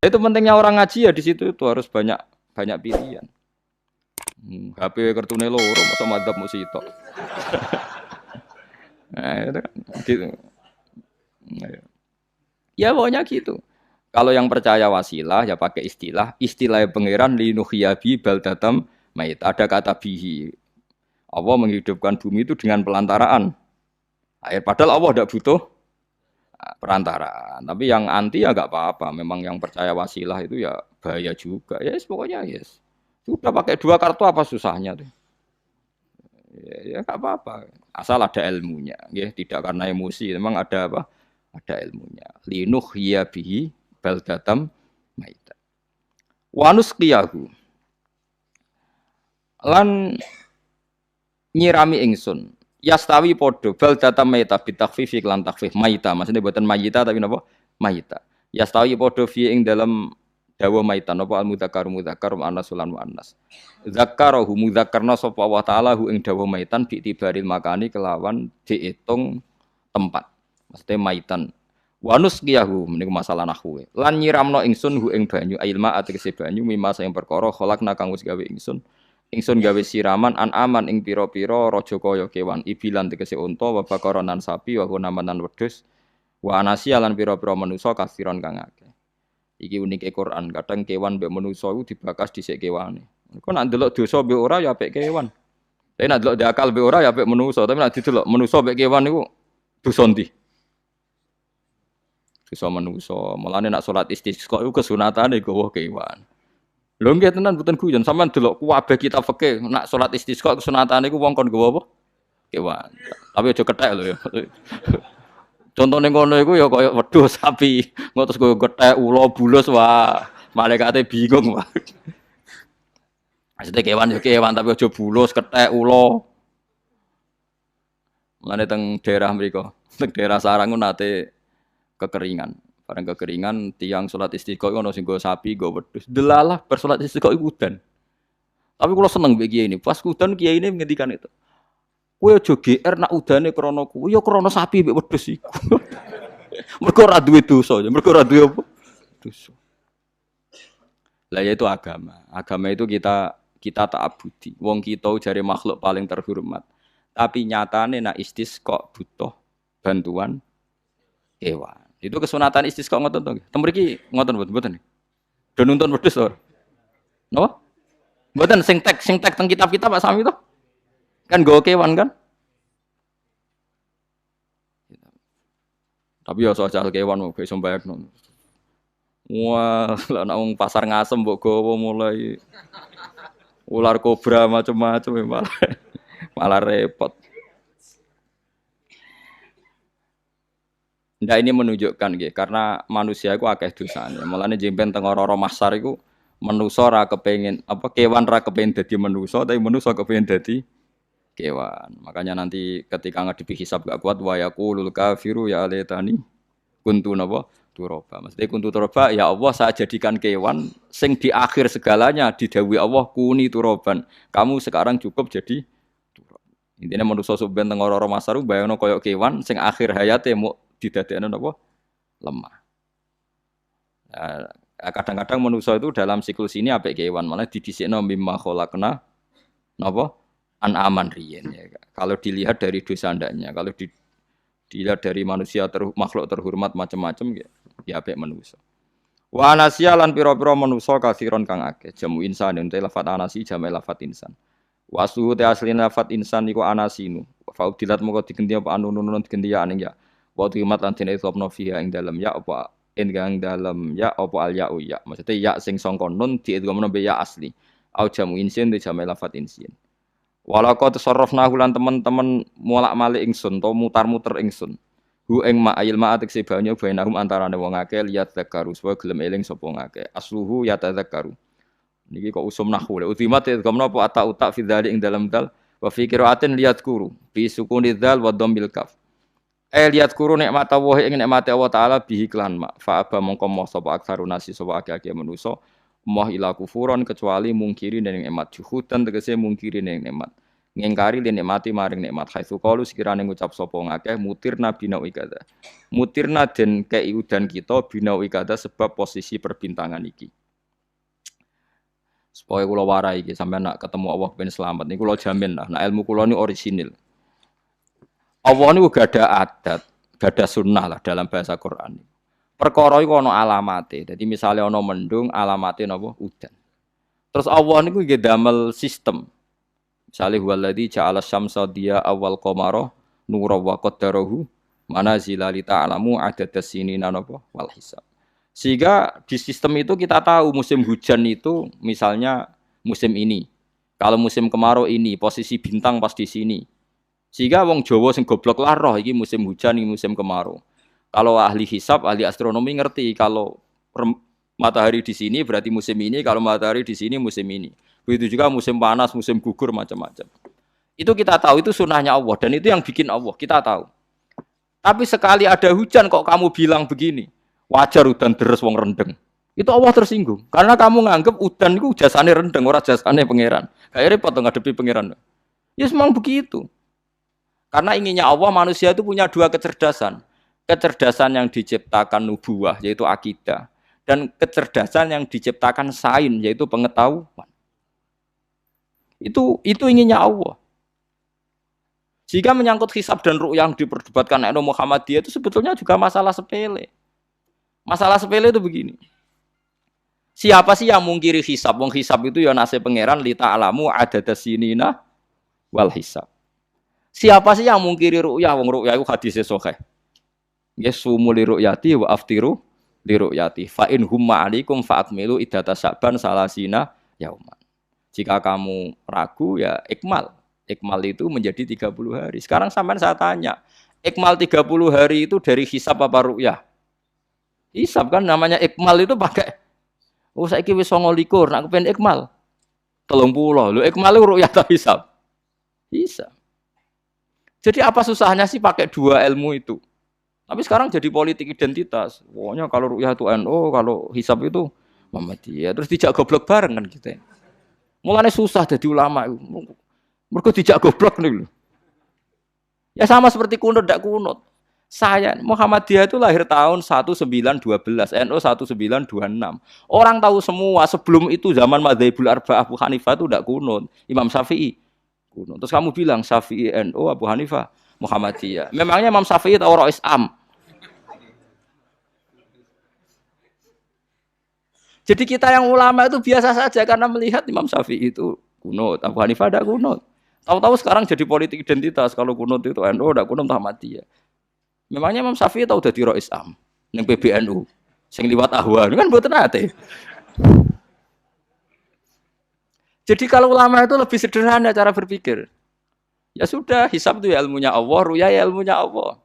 Itu pentingnya orang ngaji ya di situ itu harus banyak banyak pilihan. HP kartune loro masa madzhab mung sitok. Nah, itu kan gitu. Ya pokoknya gitu. Kalau yang percaya wasilah ya pakai istilah pangeran linuhyabi baldatam mait. Ada kata bihi. Allah menghidupkan bumi itu dengan pelantaraan air. Padahal Allah tidak butuh perantaraan. Tapi yang anti ya nggak apa-apa. Memang yang percaya wasilah itu ya bahaya juga. Yes, pokoknya yes. Sudah pakai dua kartu apa susahnya tuh? Ya nggak apa-apa. Asal ada ilmunya. Ya, tidak karena emosi. Memang ada apa? Ada ilmunya. Linuhyabihi baldatam maita. Wanus qiyahu lan nyirami ingsun yastawi podo baldatam maita bitakfifi lan takfif maita maksudnya buatan mayita tapi napa maita yastawi podo fi ing dalam dawa maita napa al mudzakkar muannas lan muannas zakkarahu mudzakkarna sapa Allah taala hu ing dawa maitan bi tibaril makani kelawan diitung tempat maksudnya maitan wanus qiyahu meniku masalah nahwu lan nyiramno ingsun hu ing banyu ilma ategese banyu mimma sing perkara khalaqna kang wis gawe ingsun gawe siraman an aman ing pira-pira raja kaya kewan ibilan tegese unta wa bakaronan sapi wa hunamanan wedhus wa anasi lan pira-pira manusa kasiron kang akeh iki unike Quran kadang kewan mbek manusa iku dibakas dhisik kewane kok nek ndelok dosa mbek ora ya apik kewan tapi nek ndelok diakal mbek ora ya apik manusa tapi nek didelok manusa mbek kewan niku dosa ndi dosa manusa mulane nek salat istisqa iku kesunatane gawa kewan. Lho nggih tenan mboten guyon sampean delok kabeh kitab fikih nak salat istisqa kesunatane iku wong kon nggawa apa? Kewan. Tapi aja kethek lho ya. Contone ngono iku ya kaya wedhus sapi, ngotos go kethek ula bulus wah malaikate bingung wah. Maksudnya kewan ya kewan tapi aja bulus kethek ula. Mulane teng daerah mriku, teng daerah Sarang nate kekeringan. Barang kekeringan tiang salat istiqo ono sing go sapi, go wedhus. Delalah bersalat istiqo iku udan. Tapi kula seneng mbek kiai ini. Pas udan kiai ini ngendikan itu. Kowe aja GR nak udane krana kuwi, ya krana sapi mbek wedhus iku. Mergo ora duwe dosa, mergo ora duwe apa? Dosa. Lah ya itu agama. Agama itu kita ta'abudi. Wong kita jare makhluk paling terhormat. Tapi nyatane nak istisqa butuh bantuan kewan. Itu kesunatan istisqa ngoten to. Tem mriki ngoten mboten. Do nuntun wedhus to. Napa? Mboten sing tek teng kitab-kitab Pak Sami to. Kan nggo kewan kan? Tapi ya soal kewan mau iso mbayakno. Wah, lha nek wong pasar ngasem mbok gawa mulai ular kobra macam-macam malah repot. Ndak ini menunjukkan nggih karena manusia iku akeh dosane. Mulane jemben teng ora mahsyar iku manusa ra kepengin apa kewan ra kepengin dadi manusa tapi manusa kepengin dadi kewan. Makanya nanti ketika ngadepi hisab gak kuat wa yaqulul kafiru ya laitani kuntu napa turaba. Maksudnya kuntu turaba ya Allah saya jadikan kewan sing di akhir segalanya didhawuhi Allah kuni turaban. Kamu sekarang cukup jadi turab. Intine manusa sampeyan teng ora mahsyar bayangno koyo kewan sing akhir hayate mau didadekno napa lemah. Nah, kadang-kadang manusia itu dalam siklus ini apik kewan malah didhisikno mimma khalaqna napa an-aman riyen ya. Kalau dilihat dari dosa ndaknya, kalau dilihat dari manusia makhluk terhormat macam-macam ya apik manusia. Wa anasiya lan pira-pira manusia kasiron kang akeh jamu insan ente lafat anasi jamu lafat insan. Wa asluhu ta aslina lafat insan niku anasinu. Fa udilat moko digenti apa anun digenti ya aning ya. Wa timat lan dene sopno fiha ing dalem ya apa ing dalem ya apa al ya'u ya maksudnya ya sing sangka nun diidghamno be ya asli au jamu insin di jamu lafat insin walaqad tasarrafna lan teman-teman molak-malik ingsun to mutar-muter ingsun hu ing ma ayil ma atik banyu bainahum antarane wong akeh liat zakaru supaya gelem eling sapa ngakeh asluhu ya tadzakaru niki kok usum nahwu le utimat idghamno apa ata uta fi dzalik ing dalem dal wa fi qiraatin liat kuru bi sukuni dzal wa dhammil kaf lihat kuru nikmat Allah ing nikmate Allah taala bihi klan mak fa aba mongko moh sapa aksarun nasi sapa akeh-akeh manusa moh ila kufuron kecuali mungkiri ning nikmat juhudan tegese mungkiri ning nikmat ngingkari li nikmati maring nikmat haitsu qalu sekirane ngucap sapa ngakeh mutirna bina ikada. Mutirna den kei udan kita bina ikada sebab posisi perbintangan iki. Supaya kula warai iki sampeyan nak ketemu Allah ben selamat niku kula jamin lah nak ilmu kula ni orisinil. Allah niku gak ada adat, gak ada sunnah lah dalam bahasa Quran. Perkara iku ana alamate. Dadi misale ana mendung alamate napa udan. Terus Allah niku nggih damel sistem. Misale huwallazi ja'ala syamsa diya awal qamara nura wa qaddarahu manazila li ta'lamu adadas sinina napa wal hisab. Sehingga di sistem itu kita tahu musim hujan itu misalnya musim ini. Kalau musim kemarau ini, posisi bintang pas di sini. Sehingga wong Jawa sing goblok lah roh iki musim hujan, iki musim kemarau. Kalau ahli hisab, ahli astronomi ngerti kalau matahari di sini berarti musim ini, kalau matahari di sini musim ini. Begitu juga musim panas, musim gugur macam-macam. Itu kita tahu, itu sunnahnya Allah dan itu yang bikin Allah, kita tahu. Tapi sekali ada hujan kok kamu bilang begini. Wajar udan deres wong rendeng. Itu Allah tersinggung. Karena kamu nganggep udan itu jasane rendeng, ora jasane pangeran. Kayak repot ngadepi pangeran. Ya memang begitu. Karena inginnya Allah manusia itu punya dua kecerdasan. Kecerdasan yang diciptakan nubuwah yaitu akidah dan kecerdasan yang diciptakan sains yaitu pengetahuan. Itu inginnya Allah. Jika menyangkut hisab dan ru'yah yang diperdebatkan oleh Muhammadiyah itu sebetulnya juga masalah sepele. Masalah sepele itu begini. Siapa sih yang mungkiri hisab? Wong hisab itu ya nasib pangeran li ta'lamu adadas sinina wal hisab. Siapa sih yang mungkiri ru'yah? Wong ru'yah itu hadisnya sahih. Yasumu li ru'yati wa aftiru li ru'yati. Fa in humma alaikum fa akmilu iddata sa'ban salasina yauman. Jika kamu ragu ya ikmal. Ikmal itu menjadi 30 hari. Sekarang sampean saya tanya, ikmal 30 hari itu dari hisab apa ru'yah? Hisab kan namanya ikmal itu pakai saiki wis 29 nak kepen ikmal 30 lho ikmal itu ru'yah ta hisab. Hisab. Jadi apa susahnya sih pakai dua ilmu itu? Tapi sekarang jadi politik identitas. Pokoknya kalau ru'yah itu NU, kalau hisab itu Muhammadiyah. Terus dijak goblok bareng kan kita. Mulane susah jadi ulama itu. Mergo dijak goblok nih lho. Ya sama seperti kunut ndak kunut. Saya Muhammadiyah itu lahir tahun 1912, NU 1926. Orang tahu semua sebelum itu zaman Madzhabul Arba'ah Abu Hanifah itu tidak kunut, Imam Syafi'i kunut. Terus kamu bilang Syafi'i NU, Abu Hanifah Muhammadiyah. Memangnya Imam Syafi'i tahu Rois Am? Jadi kita yang ulama itu biasa saja karena melihat Imam Syafi'i itu kunut, Abu Hanifah tidak kunut. Tahu-tahu sekarang jadi politik identitas kalau kunut itu NU tidak kunut Muhammadiyah. Memangnya Imam Syafi'i tahu dadi Rois Am ning PBNU sing liwat ahwa kan mboten ate. Jadi kalau ulama itu lebih sederhana cara berpikir. Ya sudah, hisab itu ya ilmunya Allah, ruya ya ilmunya Allah.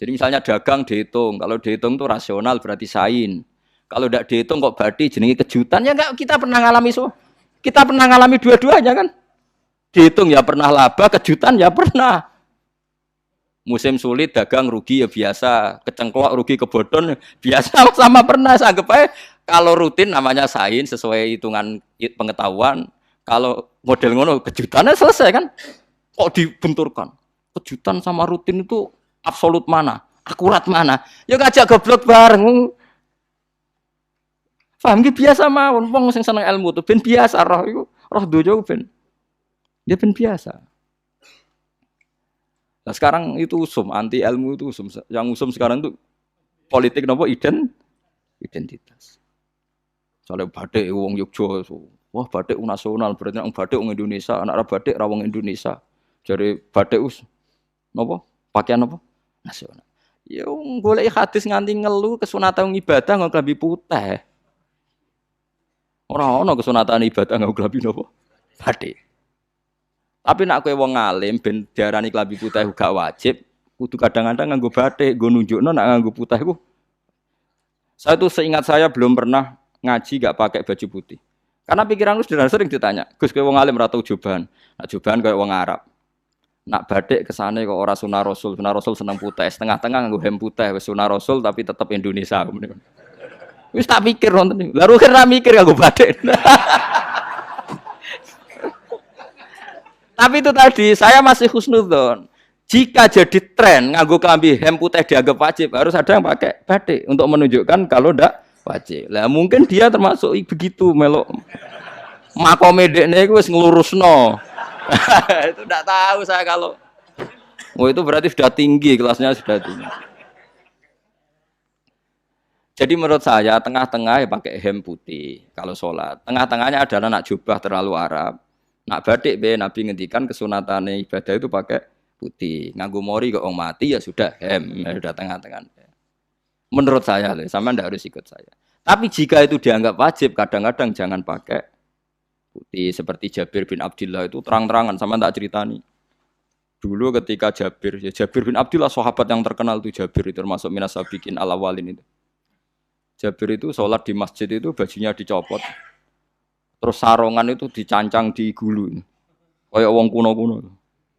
Jadi misalnya dagang dihitung, kalau dihitung itu rasional berarti sain. Kalau tidak dihitung kok berarti jenenge kejutan ya enggak kita pernah ngalami Kita pernah ngalami dua-duanya kan? Dihitung ya pernah laba, kejutan ya pernah. Musim sulit dagang rugi ya biasa, kecengklok rugi kebodhon biasa sama pernah. Anggap aja kalau rutin namanya sains sesuai hitungan pengetahuan. Kalau model ngono kejutannya selesai kan? Kok dibenturkan? Kejutan sama rutin itu absolut mana? Akurat mana? Ya ngajak goblok bareng. Paham ki biasa mawon wong sing seneng ilmu tuh ben biasa roh iku roh donya ben. Dia ben biasa. Nah sekarang itu usum, anti ilmu itu usum. Yang usum sekarang itu politik nopo identitas. Soalnya batik wong Yogyo, wah batik nasional berarti wong batik wong Indonesia, anak batik ra wong Indonesia. Jadi batik nopo pakaian nopo nasional. Ya golek hadis nganti ngelu kesunatan ibadah nggo klambi putih. Ora ono kesunatan ibadah nggo klambi nopo batik. Tapi nak kowe wong alim ben diarani klambi putih gak wajib, kudu kadang-kadang nganggo batik, nggo nunjukno nak nganggo putih iku. Saya tuh seingat saya belum pernah ngaji gak pakai baju putih. Karena pikiranku sering ditanya, "Gus kowe wong alim ora tau joban." Nak joban koyo wong Arab. Nak batik kesane kok ora sunah Rasul. Sunah Rasul seneng putih, setengah-tengah nganggo hem putih, wis sunah Rasul tapi tetep Indonesia. Wis tak pikir nonton. Lah rugen ra mikir nganggo batik. Tapi itu tadi saya masih husnudzon. Jika jadi tren nganggo klambi hem putih dianggap wajib, harus ada yang pakai batik untuk menunjukkan kalau ndak wajib. Lah mungkin dia termasuk begitu melok makome dekne iku wis nglurusno. Itu ndak tahu saya kalau itu berarti sudah tinggi, kelasnya sudah tinggi. Jadi menurut saya tengah-tengah ya pakai hem putih kalau sholat. Tengah-tengahnya adalah nak jubah terlalu Arab. Nak batik be Nabi ngendikan kesunatane ibadah itu pakai putih. Nganggo mori kok wong mati ya sudah hem, ya sudah tengah-tengah. Menurut saya, sama ndak harus ikut saya. Tapi jika itu dianggap wajib, kadang-kadang jangan pakai putih. Seperti Jabir bin Abdullah itu terang-terangan, sama ndak ceritani. Dulu ketika Jabir bin Abdullah sahabat yang terkenal itu Jabir itu termasuk minas sabiqin al-awwalin itu. Jabir itu sholat di masjid itu bajunya dicopot, terus sarongan itu dicancang di gulu, kayak wong kuno-kuno.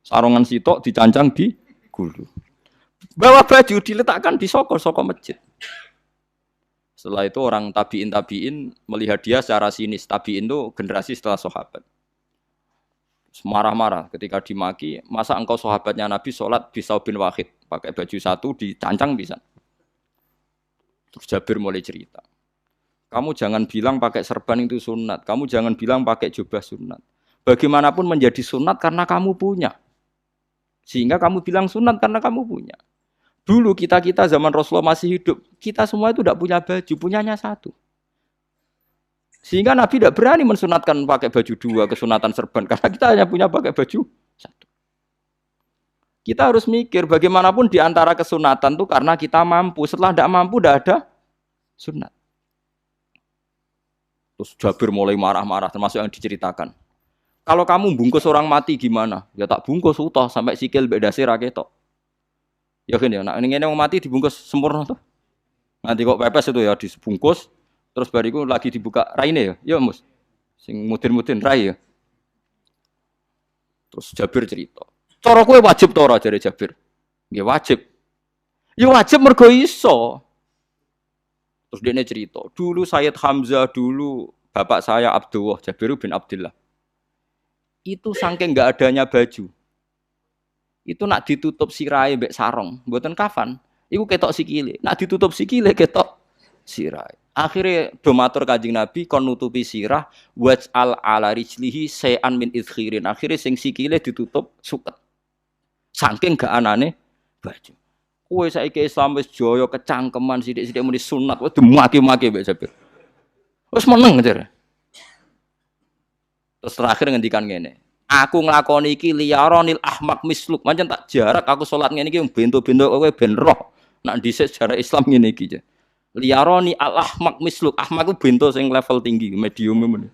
Sarongan sitok dicancang di gulu. Bawa baju diletakkan di soko-soko masjid. Setelah itu orang tabiin melihat dia secara sinis. Tabiin itu generasi setelah sahabat. Marah-marah ketika dimaki, masa engkau sahabatnya Nabi sholat di saubin wahid, pakai baju satu dicancang bisa. Terus Jabir mulai cerita. Kamu jangan bilang pakai serban itu sunat. Kamu jangan bilang pakai jubah sunat. Bagaimanapun menjadi sunat karena kamu punya. Sehingga kamu bilang sunat karena kamu punya. Dulu kita zaman Rasulullah masih hidup. Kita semua itu tidak punya baju. Punyanya satu. Sehingga Nabi tidak berani mensunatkan pakai baju dua, kesunatan serban. Karena kita hanya punya pakai baju satu. Kita harus mikir bagaimanapun di antara kesunatan itu karena kita mampu. Setelah tidak mampu tidak ada sunat. Terus Jabir mulai marah-marah termasuk yang diceritakan. Kalau kamu bungkus orang mati gimana? Ya tak bungkus utuh sampai sikil mbek dase ra ketok. Ya kan ya, nek ngene wong mati dibungkus sempurna tuh. Nanti kok pepes itu ya dibungkus terus bariku lagi dibuka raine ya. Ya Mus. Sing mudin-mudin rai ya. Terus Jabir cerita. Cara kowe wajib ta ora jare Jabir? Nggih wajib. Ya wajib mergo iso. Terus dia cerita, dulu Sayyid Hamzah dulu bapak saya Abdullah Jabir bin Abdullah. Itu saking enggak adanya baju. Itu nak ditutup sirahe mbek sarong, mboten kafan. Iku ketok sikile. Nak ditutup sikile ketok sirahe. Akhirnya do matur Kanjeng Nabi kon nutupi sirah waj'al ala rijlihi sayan min idkhirin. Akhirnya sing sikile ditutup suket. Saking gak anane baju. Kowe saiki Islam wis jaya kecangkeman sithik-sithik muni sunat wis dimaki-maki mbek Jabir. Wis meneng jar. Terus terakhir ngendikan ngene. Aku nglakoni iki liyaronil ahmak misluk. Pancen tak jarak aku salat ngene iki bento-bento kowe ben roh. Nak dhisik sejarah Islam ngene iki. Liyaroni al ahmak misluk. Ahmak ku bento sing level tinggi, medium men.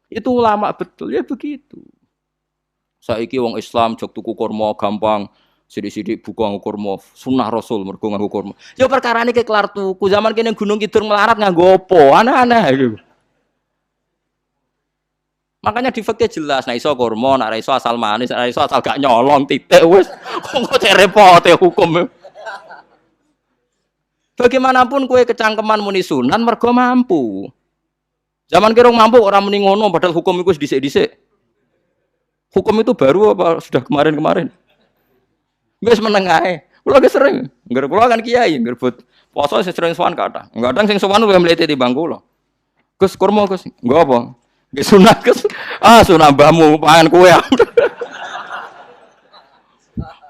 Itu ulama betul ya begitu. Saiki wong Islam jog tuku kurma gampang, sithik-sithik buka kurma, sunah Rasul mergo nganggo kurma. Ya perkarane ke kelar tuku, zaman kene Gunung Kidul melarat nganggo apa? Aneh-aneh iku. Makanya di fikih jelas, nek iso kurma, nek iso asal manis, nek iso asal gak nyolong titik wis. Kok repote hukum. Bagaimanapun kowe kecangkeman muni sunan mergo mampu. Zaman kira mampu orang muni ngono padahal hukum iku wis dhisik-dhisik. Hukum itu baru apa sudah kemarin-kemarin? Wis meneng ae. Kula ge sering, ngger kula kan kiai, ngger but poso sering sowan kathah. Kadang sing sowan luwih mlete timbang kula. Gus kurma Gus, nggo apa? Nggih sunat Gus. Ah sunah mbahmu pangan kowe.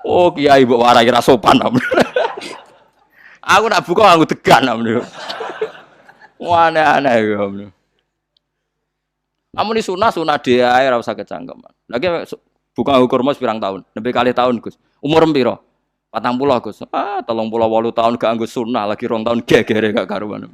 Oh kiai mbok warai ra sopan. Aku nak buka nganggo degan. Wah aneh-aneh ya. Namun di sunah dia ora usah kecangkeman. Lagi buka kurma pirang tahun, lebih kali tahun Gus. Umur piro? 40 Gus. 38 tahun gak nganggo sunah, lagi 2 tahun gegere gak karuan.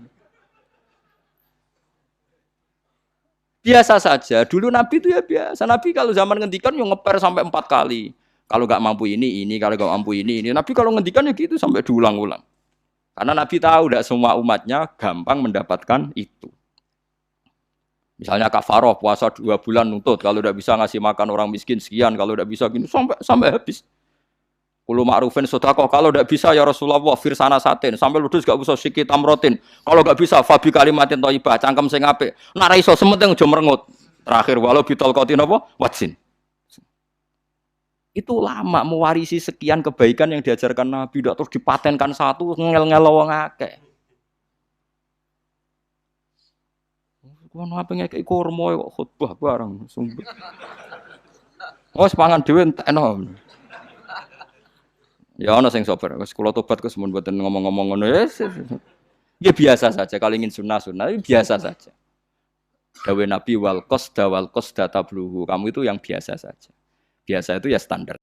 Biasa saja. Dulu Nabi itu ya biasa. Nabi kalau zaman ngendikan yang ngeper sampai 4 kali. Kalau gak mampu ini, kalau gak mampu ini. Nabi kalau ngendikan ya gitu sampai diulang-ulang. Karena Nabi tahu tidak semua umatnya gampang mendapatkan itu. Misalnya kafaroh puasa 2 bulan nuntut, kalau tidak bisa ngasih makan orang miskin sekian, kalau tidak bisa gini sampai habis. Kulo ma'rufin sedekah, kalau tidak bisa ya Rasulullah firsana satin, sampai ludus gak usah sikit tamrotin. Kalau gak bisa fabi kalimatin thayyibah, cangkem sing apik. Nek ra iso sementing aja merengut. Terakhir walau bitol qatin apa? Watsin. Itu lama mewarisi sekian kebaikan yang diajarkan Nabi, tidak terus dipatenkan satu ngel-ngel wong akeh. Kono apa ngekek kurma kok khutbah bareng sumpah. Oh, sepangan dhewe entekno. Ya ana sing sabar, wis kula tobat Gus mun mboten ngomong-ngomong ngono ya. Ya biasa saja kalau ingin sunnah-sunnah biasa saja. Dawe Nabi wal qasda tabluhu. Kamu itu yang biasa saja. Biasa itu ya standar.